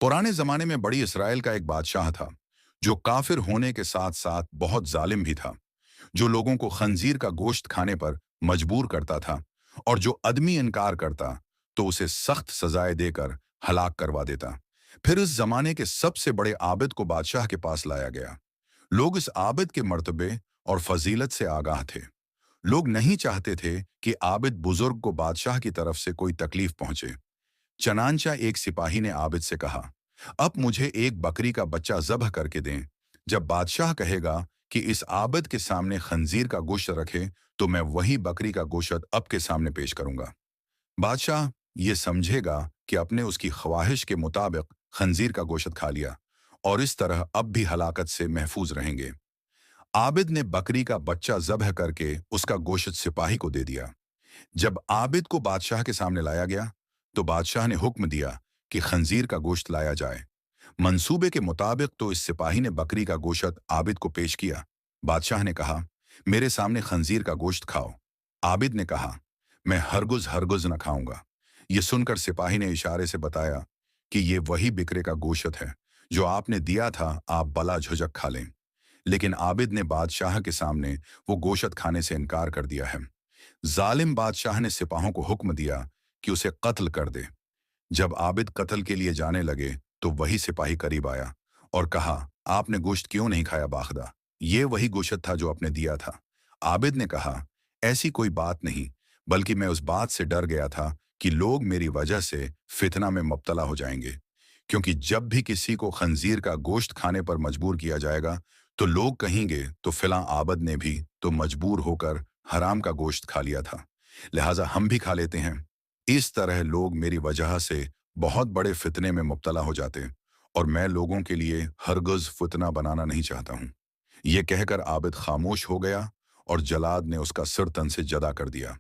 पुराने जमाने में बड़ी इसराइल का एक बादशाह था जो काफिर होने के साथ साथ बहुत जालिम भी था। जो लोगों को खंजीर का गोश्त खाने पर मजबूर करता था और जो आदमी इनकार करता तो उसे सख्त सजाएं देकर हलाक करवा देता। फिर इस जमाने के सबसे बड़े आबिद को बादशाह के पास लाया गया। लोग इस आबिद के मर्तबे और फजीलत से आगाह थे। लोग नहीं चाहते थे कि आबिद बुजुर्ग को बादशाह की तरफ से कोई तकलीफ पहुंचे। चनांचा एक सिपाही ने आबिद से कहा, अब मुझे एक बकरी का बच्चा ज़ब्ह करके दें। जब बादशाह कहेगा कि इस आबिद के सामने खंजीर का गोश्त रखे तो मैं वही बकरी का गोश्त अब के सामने पेश करूंगा। बादशाह ये समझेगा कि अपने उसकी ख्वाहिश के मुताबिक खंजीर का गोश्त खा लिया और इस तरह अब भी हलाकत से महफूज रहेंगे। आबिद ने बकरी का बच्चा ज़ब्ह करके उसका गोश्त सिपाही को दे दिया। जब आबिद को बादशाह के सामने लाया गया तो बादशाह ने हुक्म दिया कि खंजीर का गोश्त लाया जाए। मंसूबे के मुताबिक तो इस सिपाही ने बकरी का गोश्त आबिद को पेश किया। बादशाह ने कहा, मेरे सामने खंजीर का गोश्त खाओ। आबिद ने कहा, मैं हरगुज हरगुज न खाऊंगा। ये सुनकर सिपाही ने इशारे से बताया कि ये वही बकरे का गोश्त है जो आपने दिया था, आप बला झुझक खा लें। लेकिन आबिद ने बादशाह के सामने वो गोश्त खाने से इनकार कर दिया है। जालिम बादशाह ने सिपाहों को हुक्म दिया कि उसे कत्ल कर दे। जब आबिद कत्ल के लिए जाने लगे तो वही सिपाही करीब आया और कहा, आपने गोश्त क्यों नहीं खाया बाखदा? ये वही गोश्त था जो आपने दिया था। आबिद ने कहा, ऐसी कोई बात नहीं, बल्कि मैं उस बात से डर गया था कि लोग मेरी वजह से फितना में मुब्तला हो जाएंगे। क्योंकि जब भी किसी को खंजीर का गोश्त खाने पर मजबूर किया जाएगा तो लोग कहेंगे तो फिला आबिद ने भी तो मजबूर होकर हराम का गोश्त खा लिया था, लिहाजा हम भी खा लेते हैं। इस तरह लोग मेरी वजह से बहुत बड़े फितने में मुब्तला हो जाते और मैं लोगों के लिए हरगिज़ फितना बनाना नहीं चाहता हूँ। ये कहकर आबिद खामोश हो गया और जलाद ने उसका सिर तन से जदा कर दिया।